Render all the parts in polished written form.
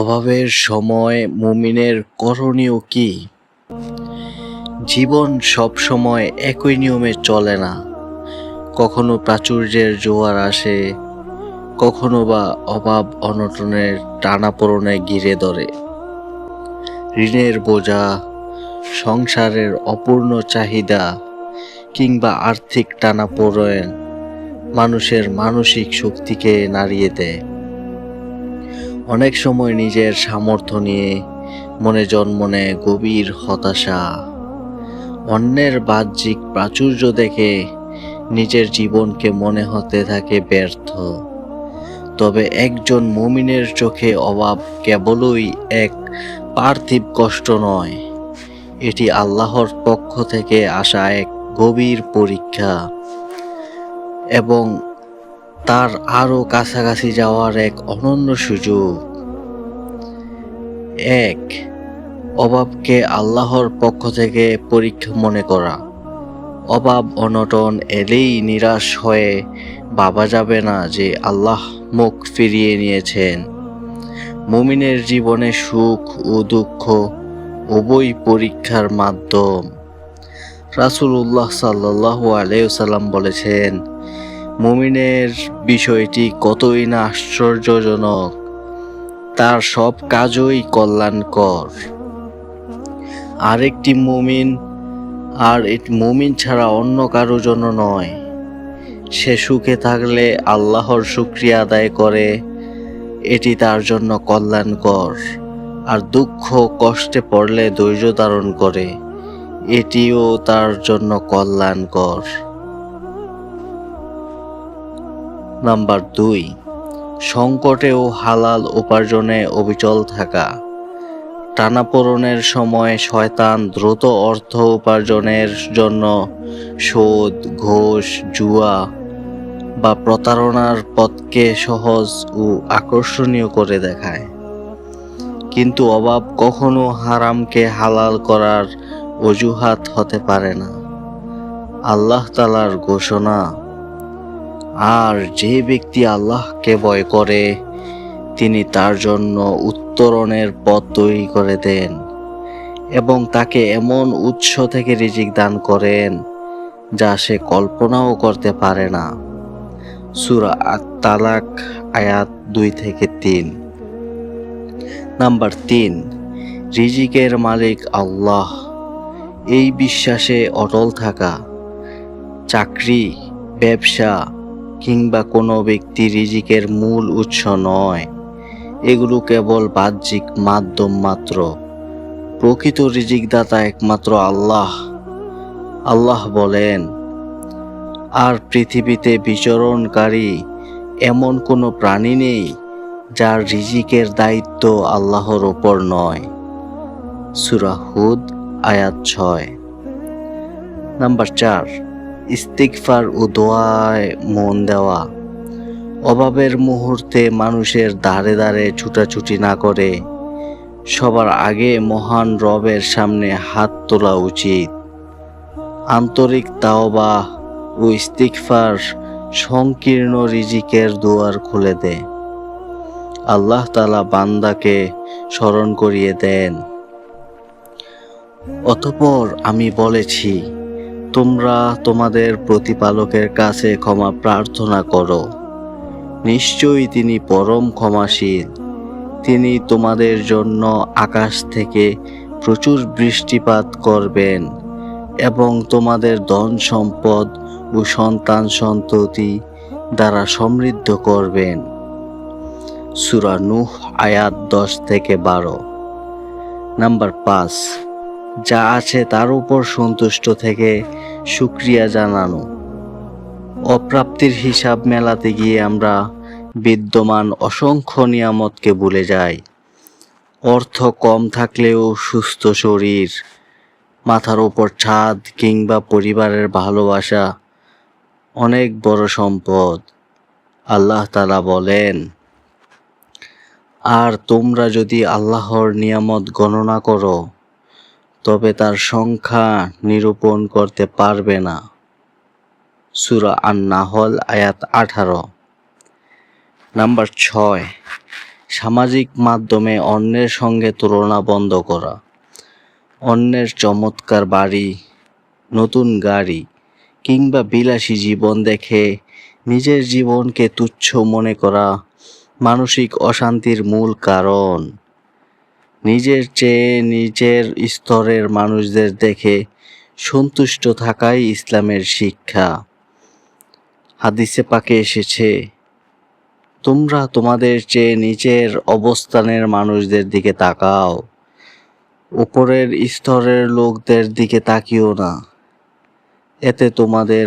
অভাবের সময় মুমিনের করণীয় কি? জীবন সব সময় একই নিয়মে চলে না। কখনো প্রাচুর্যের জোয়ার আসে, কখনো বা অভাব অনটনের টানাপোড়েনে ঘিরে ধরে। ঋণের বোঝা, সংসারের অপূর্ণ চাহিদা কিংবা আর্থিক টানাপোড়েন মানুষের মানসিক শক্তিকে নাড়িয়ে দেয়। অনেক সময় নিজের সামর্থ্য নিয়ে মনে জন্ম নেয় গভীর হতাশা। অন্যের বাহ্যিক প্রাচুর্য দেখে নিজের জীবনকে মনে হতে থাকে ব্যর্থ। তবে একজন মুমিনের চোখে অভাব কেবলই এক পার্থিব কষ্ট নয়, এটি আল্লাহর পক্ষ থেকে আসা এক গভীর পরীক্ষা এবং তার আরও কাছাকাছি যাওয়ার এক অনন্য সুযোগ। এক, অভাবকে আল্লাহর পক্ষ থেকে পরীক্ষা মনে করা। অভাব অনটন এলেই নিরাশ হয়ে ভাবা যাবে না যে আল্লাহ মুখ ফিরিয়ে নিয়েছেন। মুমিনের জীবনে সুখ ও দুঃখ উভয় পরীক্ষার মাধ্যম। রাসূলুল্লাহ সাল্লাল্লাহু আলাইহি ওয়াসাল্লাম বলেছেন, মুমিনের বিষয়টি কতই না আশ্চর্যজনক, তার সব কাজই কল্যাণকর। আরেকটি মুমিন ছাড়া অন্য কারো জন্য নয়। সে সুখে থাকলে আল্লাহর শুকরিয়া আদায় করে, এটি তার জন্য কল্যাণকর। আর দুঃখ কষ্টে পড়লে ধৈর্য ধারণ করে, এটিও তার জন্য কল্যাণকর। নাম্বার 2, সংকটে ও হালাল উপার্জনে অবিচল থাকা। টানাপোড়েনের সময় শয়তান দ্রুত অর্থ উপার্জনের জন্য সুদ, ঘুষ, জুয়া বা প্রতারণার পথকে সহজ ও আকর্ষণীয় করে দেখায়। কিন্তু অভাব কখনো হারামকে হালাল করার অজুহাত হতে পারে না। আল্লাহ তাআলার ঘোষণা, আর যে ব্যক্তি আল্লাহকে ভয় করে তিনি তার জন্য উত্তরণের পথ তৈরি করে দেন এবং তাকে এমন উৎস থেকে রিজিক দান করেন যা সে কল্পনাও করতে পারে না। সূরা আত-তালাক আয়াত 2-3। নাম্বার 3, রিজিকের মালিক আল্লাহ, এই বিশ্বাসে অটল থাকা। চাকরি, ব্যবসা কিংবা কোনো ব্যক্তি রিজিকের মূল উৎস নয়, এগুলো কেবল বাহ্যিক মাধ্যম মাত্র। প্রকৃত রিজিকদাতা একমাত্র আল্লাহ। আল্লাহ বলেন, আর পৃথিবীতে বিচরণকারী এমন কোনো প্রাণী নেই যার রিজিকের দায়িত্ব আল্লাহর ওপর নয়। সূরা হুদ আয়াত 6। নাম্বার 4, ইস্তিগফার ও দোয়ায় মন দেওয়া। অভাবের মুহূর্তে মানুষের ধারে ধারে ছুটাছুটি না করে সবার আগে মহান রবের সামনে হাত তোলা উচিত। আন্তরিক তাওবা ও ইস্তিগফার সংকীর্ণ রিজিকের দুয়ার খুলে দেয়। আল্লাহ তাআলা বান্দাকে স্মরণ করিয়ে দেন, অতঃপর আমি বলেছি, তোমরা তোমাদের প্রতিপালকের কাছে ক্ষমা প্রার্থনা করো, নিশ্চয়ই তিনি পরম ক্ষমাশীল। তিনি তোমাদের জন্য আকাশ থেকে প্রচুর বৃষ্টিপাত করবেন এবং তোমাদের ধন সম্পদ ও সন্তান সন্ততি দ্বারা সমৃদ্ধ করবেন। সূরা নূহ আয়াত 10-12। নাম্বার 5, যা আছে তার উপর সন্তুষ্ট থেকে শুকরিয়া জানানো। অপ্রাপ্তির হিসাব মেলাতে গিয়ে আমরা বিদ্যমান অসংখ্য নিয়ামতকে ভুলে যাই। অর্থ কম থাকলেও সুস্থ শরীর, মাথার উপর ছাদ কিংবা পরিবারের ভালোবাসা অনেক বড় সম্পদ। আল্লাহ তাআলা বলেন, আর তোমরা যদি আল্লাহর নিয়ামত গণনা করো তবে তার সংখ্যা নিরূপণ করতে পারবে না। সূরা আন-নাহল আয়াত 18। নাম্বার 6, সামাজিক মাধ্যমে অন্যের সঙ্গে তুলনা বন্ধ করা, অন্যের চমৎকার বাড়ি, নতুন গাড়ি কিংবা বিলাসী জীবন দেখে নিজের জীবনকে তুচ্ছ মনে করা মানসিক অশান্তির মূল কারণ। নিজের চেয়ে নিজের স্তরের মানুষদের দেখে সন্তুষ্ট থাকাই ইসলামের শিক্ষা। হাদিসে পাকে এসেছে, তোমরা তোমাদের চেয়ে নিচের অবস্থানের মানুষদের দিকে তাকাও, উপরের স্তরের লোকদের দিকে তাকিও না। এতে তোমাদের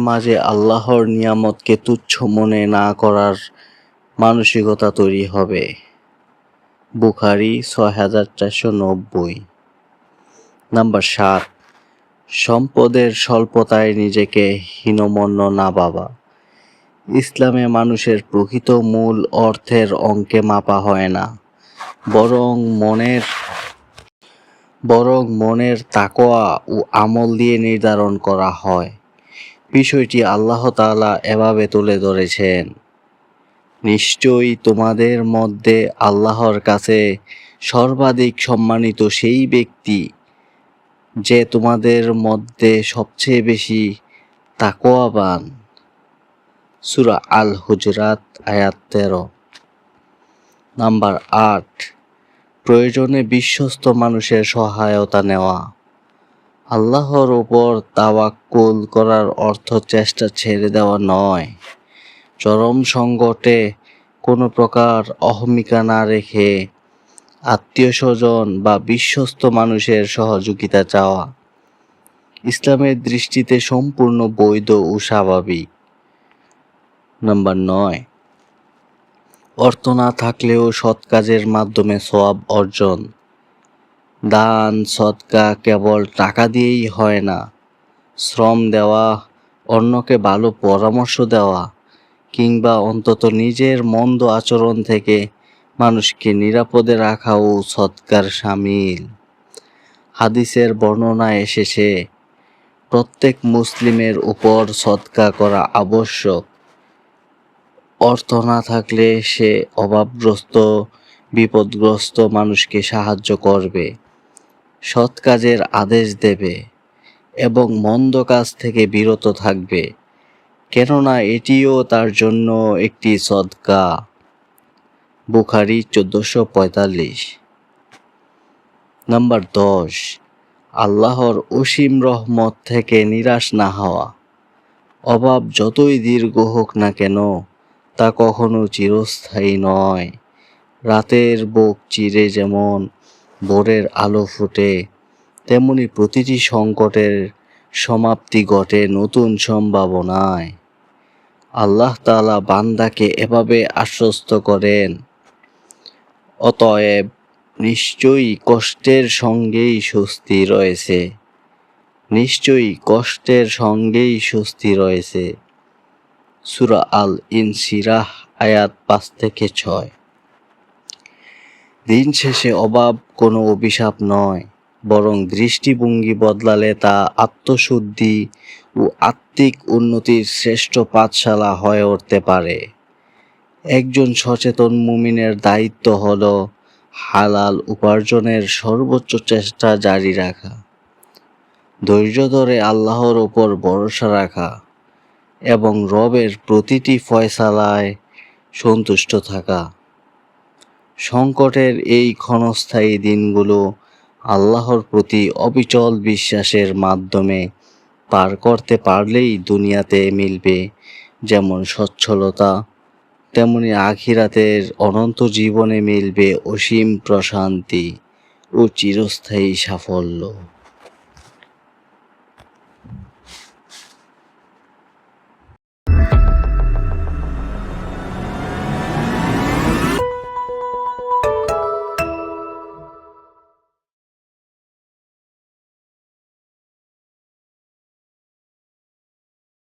মাঝে আল্লাহর নিয়ামতকে তুচ্ছ মনে না করার মানসিকতা তৈরি হবে। বুখারী ৬৪৯০। নাম্বার ৭, সম্পদের স্বল্পতায় নিজেকে হীনমন্য না ভাবা। ইসলামে মানুষের প্রকৃত মূল অর্থের অঙ্কে মাপা হয় না, বরং মনের তাকওয়া ও আমল দিয়ে নির্ধারণ করা হয়। বিষয়টি আল্লাহ তাআলা এভাবে তুলে ধরেছেন, নিশ্চয়ই তোমাদের মধ্যে আল্লাহর কাছে সর্বাধিক সম্মানিত সেই ব্যক্তি যে তোমাদের মধ্যে সবচেয়ে বেশি তাকওয়াবান। সূরা আল হুজরাত আয়াত ১৩। নাম্বার ৮, প্রয়োজনে বিশ্বস্ত মানুষের সহায়তা নেওয়া। আল্লাহর উপর তাওয়াক্কুল করার অর্থ চেষ্টা ছেড়ে দেওয়া নয়। চরম সংকটে কোনো প্রকার অহমিকা না রেখে আত্মীয়স্বজন বা বিশ্বস্ত মানুষের সহযোগিতা চাওয়া ইসলামের দৃষ্টিতে সম্পূর্ণ বৈধ ও স্বাভাবিক। নাম্বার ৯, অর্থ না থাকলেও সৎ কাজের মাধ্যমে সওয়াব অর্জন। দান সদকা কেবল টাকা দিয়েই হয় না। শ্রম দেওয়া, অন্যকে ভালো পরামর্শ দেওয়া কিংবা অন্তত নিজের মন্দ আচরণ থেকে মানুষকে নিরাপদে রাখাও সদকার শামিল। হাদিসের বর্ণনায় এসেছে, প্রত্যেক মুসলিমের উপর সদকা করা আবশ্যক। অর্থ না থাকলে সে অভাবগ্রস্ত, বিপদগ্রস্ত মানুষকে সাহায্য করবে, সৎ কাজের আদেশ দেবে এবং মন্দ কাজ থেকে বিরত থাকবে, কেননা এটিও তার জন্য একটি সদকা। বুখারী ১৪৪৫। নাম্বার ১০, আল্লাহর অসীম রহমত থেকে নিরাশ না হওয়া। অভাব যতই দীর্ঘ হোক না কেন তা কখনো চিরস্থায়ী নয়। রাতের বুক চিরে যেমন ভোরের আলো ফোটে, তেমনি প্রতিটি সংকটের সমাপ্তি ঘটে নতুন সম্ভাবনায়। আল্লাহ তাআলা বান্দাকে এভাবে আশ্বস্ত করেন, অতএব নিশ্চয়ই কষ্টের সঙ্গেই স্বস্তি রয়েছে। সূরা আল ইনশিরাহ আয়াত ৫-৬। দিন শেষে অভাব কোনো অভিশাপ নয়, বরং দৃষ্টিভঙ্গি বদলালে তা আত্মশুদ্ধি ও আত্মিক উন্নতির শ্রেষ্ঠ পাঠশালা হয়ে উঠতে পারে। একজন সচেতন মুমিনের দায়িত্ব হল হালাল উপার্জনের সর্বোচ্চ চেষ্টা জারি রাখা, ধৈর্য ধরে আল্লাহর উপর ভরসা রাখা এবং রবের প্রতিটি ফয়সালায় সন্তুষ্ট থাকা। সংকটের এই ক্ষণস্থায়ী দিনগুলো আল্লাহর প্রতি অবিচল বিশ্বাসের মাধ্যমে পার করতে পারলেই দুনিয়াতে মিলবে যেমন সচ্ছলতা, তেমনি আখিরাতের অনন্ত জীবনে মিলবে অসীম প্রশান্তি ও চিরস্থায়ী সাফল্য।